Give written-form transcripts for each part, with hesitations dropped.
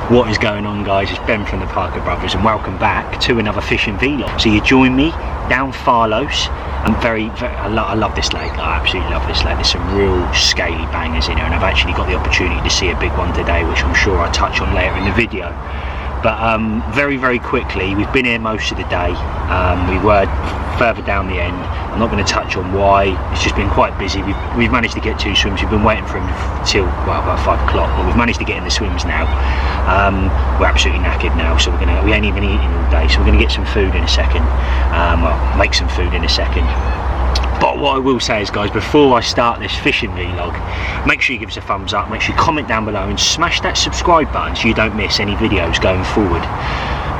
What is going on, guys? It's Ben from the Parker Brothers and welcome back to another fishing vlog. So you join me down Farlows. I love this lake. I absolutely love this lake. There's some real scaly bangers in here, and I've actually got the opportunity to see a big one today, which I'm sure I'll touch on later in the video. But very quickly, we've been here most of the day. We were further down the end. I'm not going to touch on why. It's just been quite busy. We've managed to get 2 swims. We've been waiting for him till well, about 5 o'clock, but we've managed to get in the swims now. We're absolutely knackered now, so we ain't even eating all day, so we're going to get some food in a second. Well, make some food in a second. But what I will say is, guys, before I start this fishing vlog, make sure you give us a thumbs up, make sure you comment down below and smash that subscribe button so you don't miss any videos going forward.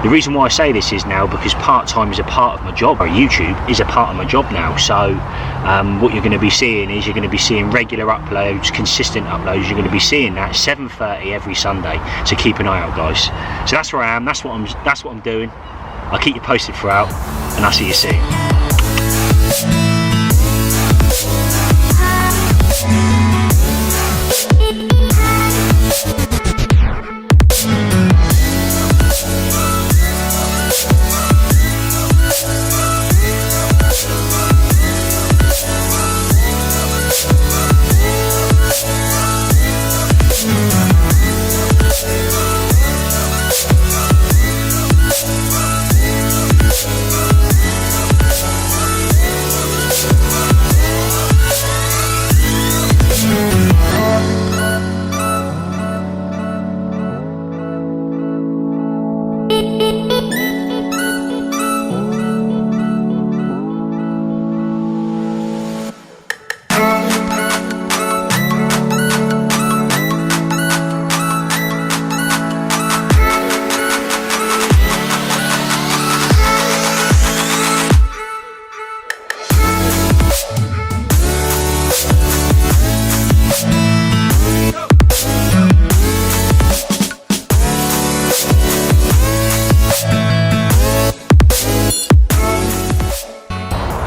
The reason why I say this is now because part-time is a part of my job, or YouTube is a part of my job now. So what you're going to be seeing is you're going to be seeing regular uploads, consistent uploads. You're going to be seeing that 7:30 every Sunday. So keep an eye out, guys. So that's where I am. That's what I'm doing. I'll keep you posted throughout, and I'll see you soon.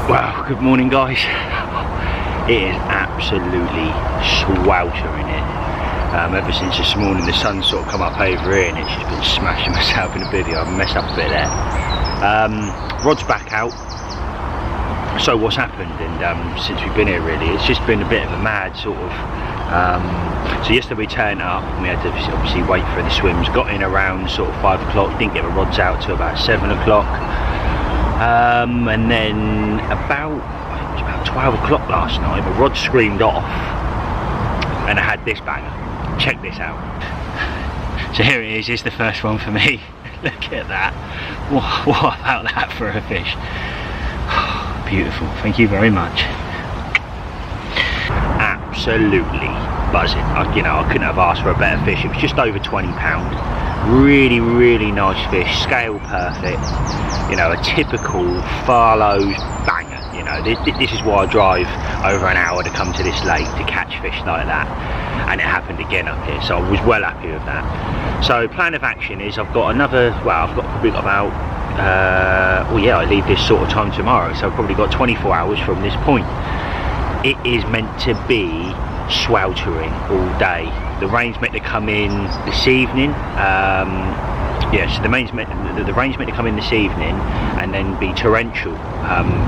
Wow, good morning, guys. It is absolutely sweltering here. Ever since this morning, the sun's sort of come up over here and it's just been smashing myself in the video. I've messed up a bit there. Rod's back out. So what's happened? And since we've been here, really, it's just been a bit of a mad sort of. So yesterday we turned up and we had to obviously wait for the swims. Got in around sort of 5 o'clock. Didn't get the rods out till about 7 o'clock. And then about 12 o'clock last night, the rod screamed off and I had this banger. Check this out. So here it is, here's the first one for me. Look at that. What about that for a fish? Beautiful, thank you very much. Absolutely buzzing. I couldn't have asked for a better fish. It was just over £20. Really nice fish, scale perfect. A typical Farlows banger. This is why I drive over an hour to come to this lake to catch fish like that, and it happened again up here, so I was well happy with that. So plan of action is I've got another, well, I've probably got about I leave this sort of time tomorrow, so I've probably got 24 hours from this point. It is meant to be sweltering all day. The rain's meant to come in this evening. So the rain's meant to come in this evening and then be torrential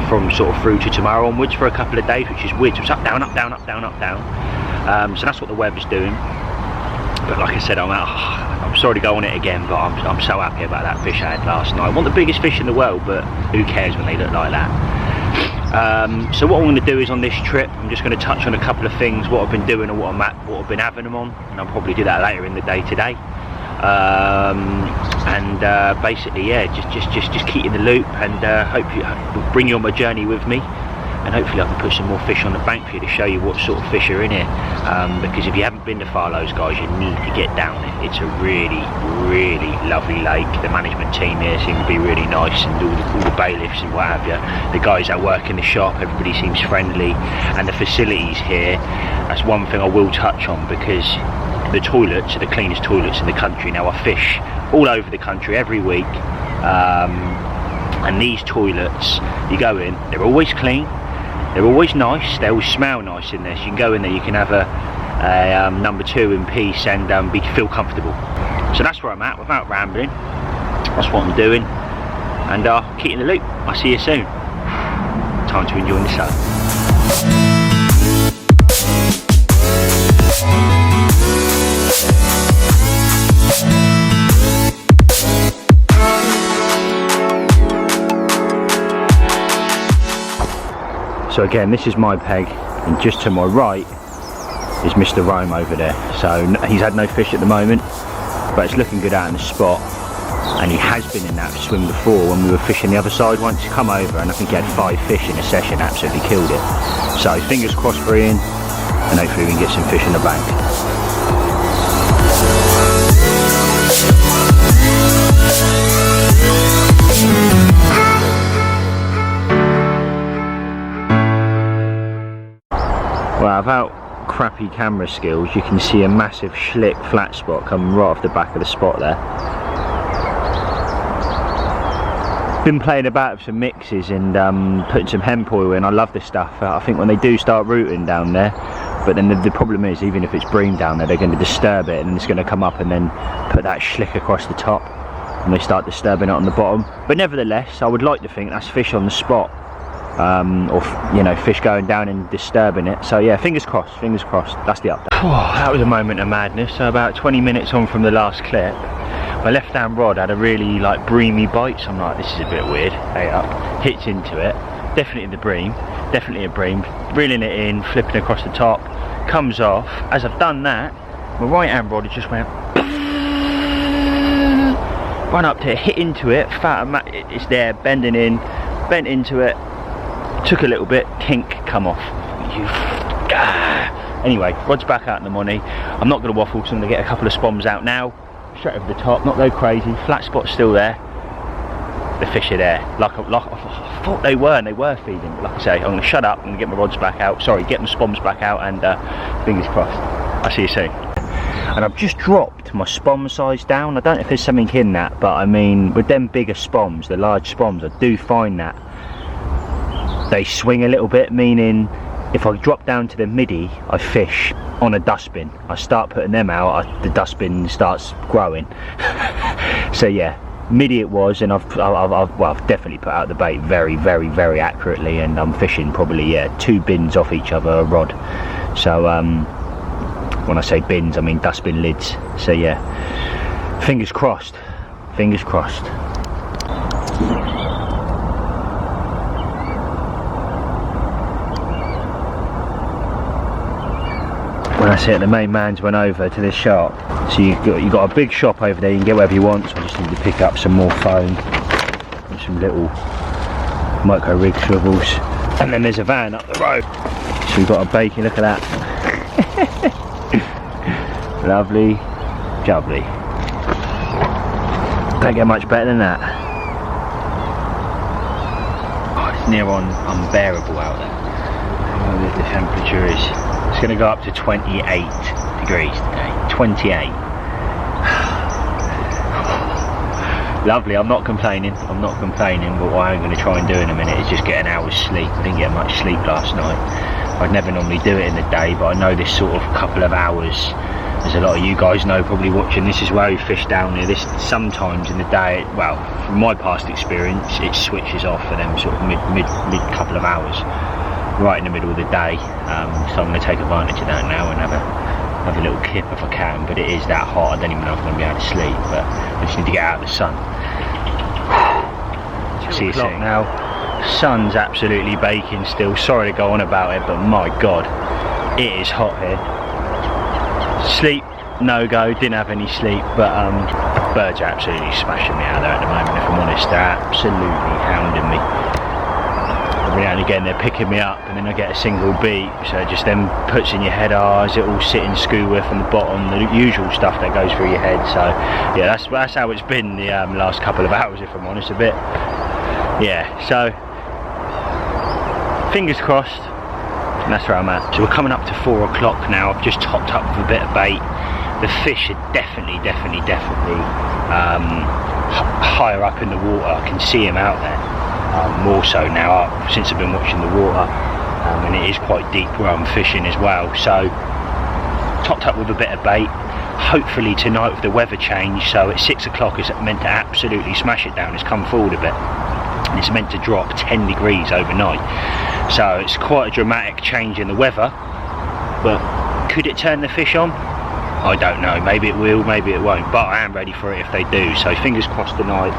from sort of through to tomorrow onwards for a couple of days, which is weird. So it's up, down, up, down, up, down, up, down. So that's what the weather's doing. But like I said, I'm sorry to go on it again, but I'm so happy about that fish I had last night. I want the biggest fish in the world, but who cares when they look like that? So what I'm going to do is on this trip, I'm just going to touch on a couple of things, what I've been doing and what I've been having them on, and I'll probably do that later in the day today. Basically, yeah, just keep in the loop, and hopefully bring you on my journey with me, and hopefully I can put some more fish on the bank for you to show you what sort of fish are in here. Because if you haven't been to Farlows, guys, you need to get down there. It's a really lovely lake. The management team here seem to be really nice, and all the bailiffs and what have you. The guys that work in the shop, everybody seems friendly, and the facilities here. That's one thing I will touch on, because the toilets are the cleanest toilets in the country. Now, I fish all over the country every week, and these toilets, you go in, they're always clean, they're always nice, they always smell nice in there. So you can go in there, you can have a number 2 in peace and feel comfortable. So that's where I'm at without rambling. That's what I'm doing, and keep in the loop. I'll see you soon. Time to enjoy the sun. So again, this is my peg, and just to my right is Mr. Rome over there. So he's had no fish at the moment, but it's looking good out in the spot, and he has been in that swim before when we were fishing the other side once. He come over and I think he had 5 fish in a session, absolutely killed it. So fingers crossed for Ian, and hopefully we can get some fish in the bank. Well, without crappy camera skills, you can see a massive slick flat spot coming right off the back of the spot there. Been playing about with some mixes and putting some hemp oil in. I love this stuff. I think when they do start rooting down there, but then the problem is, even if it's bream down there, they're going to disturb it, and it's going to come up and then put that slick across the top, and they start disturbing it on the bottom. But nevertheless, I would like to think that's fish on the spot, or you know, fish going down and disturbing it. So yeah, fingers crossed, fingers crossed. That's the update. That was a moment of madness. So about 20 minutes on from the last clip, my left hand rod had a really like breamy bite, so I'm like, this is a bit weird. Hey up, hits into it, definitely the bream, definitely a bream, reeling it in, flipping across the top, comes off. As I've done that, my right hand rod just went, run up to it, hit into it, it's there, bending in, bent into it, took a little bit, tink, come off. Anyway, rod's back out in the money. I'm not going to waffle, so I'm going to get a couple of spoms out now, straight over the top, not go crazy. Flat spot's still there. The fish are there. Like I thought they were, and they were feeding. But like I say, I'm going to shut up and get my rods back out. Sorry, get my spoms back out, and fingers crossed. I'll see you soon. And I've just dropped my spom size down. I don't know if there's something in that, but I mean, with them bigger spoms, the large spoms, I do find that they swing a little bit, meaning if I drop down to the midi, I fish on a dustbin. I start putting them out, the dustbin starts growing. So yeah, midi it was, and I've definitely put out the bait very, very, very accurately, and I'm fishing probably, yeah, 2 bins off each other a rod. So when I say bins, I mean dustbin lids. So yeah, fingers crossed, fingers crossed. When I say it, the main man's went over to this shop. So you've got a big shop over there, you can get whatever you want. So I just need to pick up some more foam and some little micro rig swivels. And then there's a van up the road. So we've got a bacon, look at that. Lovely, jubbly. Don't get much better than that. Oh, it's near on unbearable out there. I don't know what the temperature is. It's going to go up to 28 degrees today. 28. Lovely, I'm not complaining, but what I'm going to try and do in a minute is just get an hour's sleep. I didn't get much sleep last night. I'd never normally do it in the day, but I know this sort of couple of hours, as a lot of you guys know probably watching, this is where we fish down here. This sometimes in the day, well, from my past experience, it switches off for them sort of mid couple of hours, right in the middle of the day. So I'm going to take advantage of that now and have a little kip if I can, but it is that hot, I don't even know if I'm going to be able to sleep, but I just need to get out of the sun. See you soon. Now, sun's absolutely baking still, sorry to go on about it, but my god, it is hot here. Sleep, no go, didn't have any sleep, but birds are absolutely smashing me out there at the moment, if I'm honest. They're absolutely hounding me. Every now and again they're picking me up, and then I get a single beat, so it just then puts in your head, is it all sitting skew with on the bottom, the usual stuff that goes through your head. So yeah, that's how it's been the last couple of hours, if I'm honest, a bit. Yeah, so fingers crossed, and that's where I'm at. So we're coming up to 4 o'clock now. I've just topped up with a bit of bait. The fish are definitely higher up in the water. I can see them out there. More so now since I've been watching the water, and it is quite deep where I'm fishing as well. So topped up with a bit of bait, hopefully tonight with the weather change, so at 6 o'clock it's meant to absolutely smash it down. It's come forward a bit and it's meant to drop 10 degrees overnight, so it's quite a dramatic change in the weather. But could it turn the fish on? I don't know, maybe it will, maybe it won't, but I am ready for it if they do. So fingers crossed tonight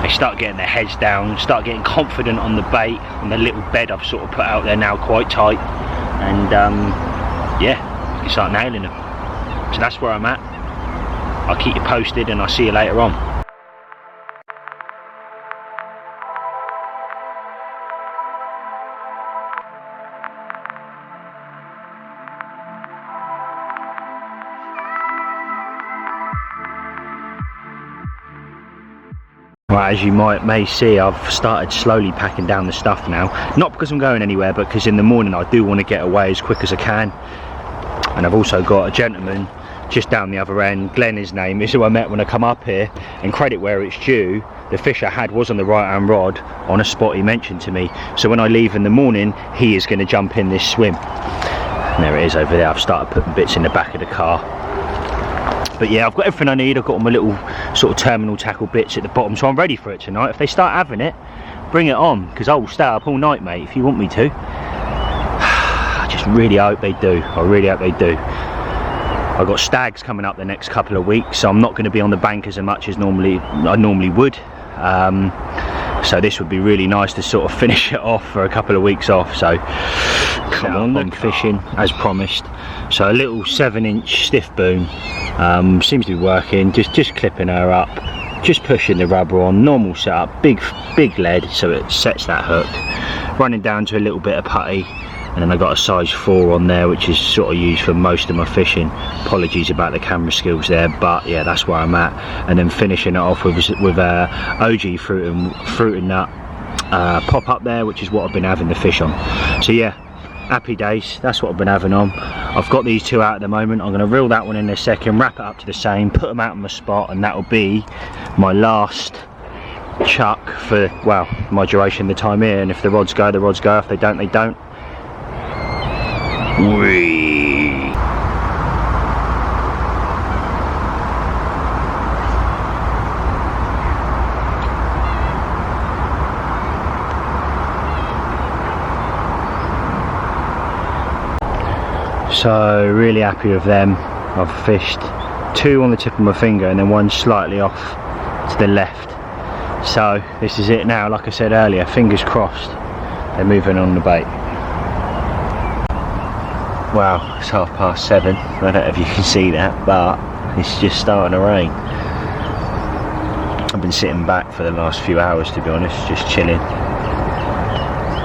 they start getting their heads down, start getting confident on the bait, on the little bed I've sort of put out there now quite tight, and yeah, you can start nailing them. So that's where I'm at. I'll keep you posted and I'll see you later on. Right, as you may see, I've started slowly packing down the stuff now. Not because I'm going anywhere, but because in the morning I do want to get away as quick as I can. And I've also got a gentleman just down the other end, Glenn his name is, who I met when I come up here, and credit where it's due, the fish I had was on the right hand rod on a spot he mentioned to me. So when I leave in the morning, he is going to jump in this swim. And there it is over there. I've started putting bits in the back of the car. But yeah, I've got everything I need. I've got all my little sort of terminal tackle bits at the bottom, so I'm ready for it tonight. If they start having it, bring it on, because I will stay up all night, mate, if you want me to. I just really hope they do. I really hope they do. I've got stags coming up the next couple of weeks, so I'm not going to be on the bank as much as I normally would. So this would be really nice to sort of finish it off for a couple of weeks off. So come on, I'm fishing as promised. So a little 7-inch stiff boom. Seems to be working, just clipping her up, just pushing the rubber on, normal setup, big lead so it sets that hook, running down to a little bit of putty, and then I got a size 4 on there, which is sort of used for most of my fishing. Apologies about the camera skills there, but yeah, that's where I'm at. And then finishing it off with OG fruit and nut pop up there, which is what I've been having the fish on. So yeah, happy days, that's what I've been having on. I've got these two out at the moment. I'm going to reel that one in a second, wrap it up to the same, put them out on my spot, and that will be my last chuck for, well, my duration of the time here. And if the rods go, the rods go. If they don't, they don't. Whee! So really happy with them. I've fished 2 on the tip of my finger and then 1 slightly off to the left. So this is it now. Like I said earlier, fingers crossed they're moving on the bait. Wow, it's 7:30. I don't know if you can see that, but it's just starting to rain. I've been sitting back for the last few hours, to be honest, just chilling,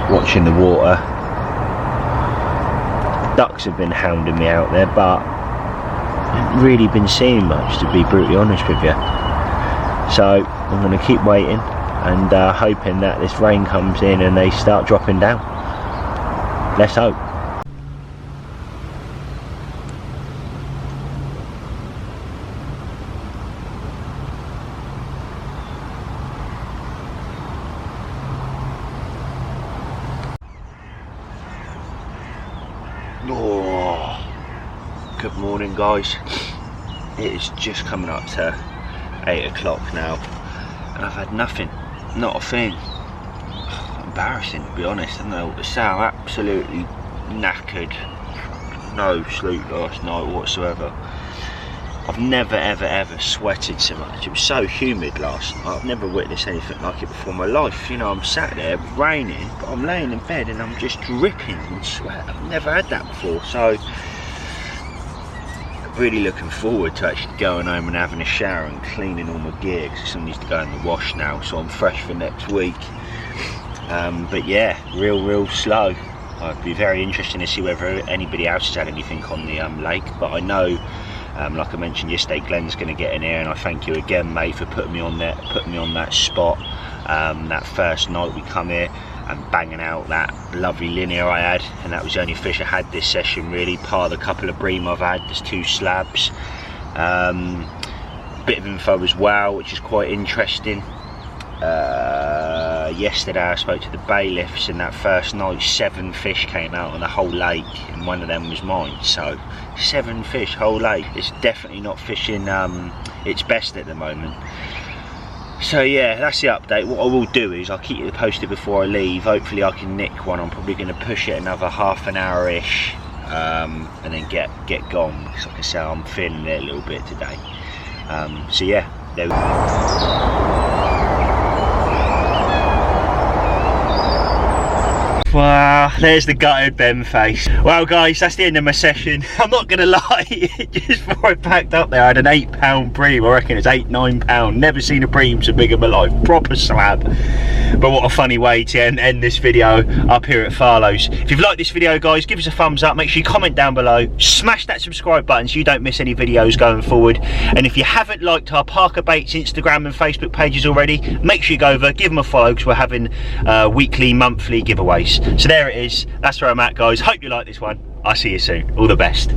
watching the water. Ducks have been hounding me out there, but I haven't really been seeing much, to be brutally honest with you. So I'm going to keep waiting and hoping that this rain comes in and they start dropping down. Let's hope. Oh, good morning, guys. It is just coming up to 8 o'clock now and I've had nothing, not a thing. Embarrassing, to be honest. I don't know what to say. I'm absolutely knackered. No sleep last night whatsoever. I've never ever sweated so much. It was so humid last night. I've never witnessed anything like it before in my life. You know, I'm sat there, raining, but I'm laying in bed and I'm just dripping in sweat. I've never had that before, so really looking forward to actually going home and having a shower and cleaning all my gear, because some needs to go in the wash now, so I'm fresh for next week. But yeah, real slow. It'd be very interesting to see whether anybody else has had anything on the lake, but I know, like I mentioned yesterday, Glenn's going to get in here, and I thank you again, mate, for putting me on that spot. That first night we come here and banging out that lovely linear I had, and that was the only fish I had this session really, part of the couple of bream I've had. There's 2 slabs. Bit of info as well, which is quite interesting. yesterday I spoke to the bailiffs, and that first night 7 fish came out on the whole lake, and one of them was mine. So 7 fish, whole lake. It's definitely not fishing its best at the moment. So yeah, that's the update. What I will do is I'll keep you posted before I leave. Hopefully I can nick one. I'm probably going to push it another half an hour-ish, and then get gone, because like I say, I'm feeling it a little bit today. So yeah, there we go. Wow, there's the gutted Ben face. Well guys, that's the end of my session. I'm not gonna lie, just before I packed up there I had an £8 bream. I reckon it's £8–9. Never seen a bream so big in my life, proper slab. But what a funny way to end this video up here at Farlows. If you've liked this video guys, give us a thumbs up, make sure you comment down below, smash that subscribe button so you don't miss any videos going forward. And if you haven't liked our Parker Baits Instagram and Facebook pages already, make sure you go over, give them a follow, because we're having weekly, monthly giveaways. So there it is, that's where I'm at guys. Hope you like this one. I'll see you soon. All the best.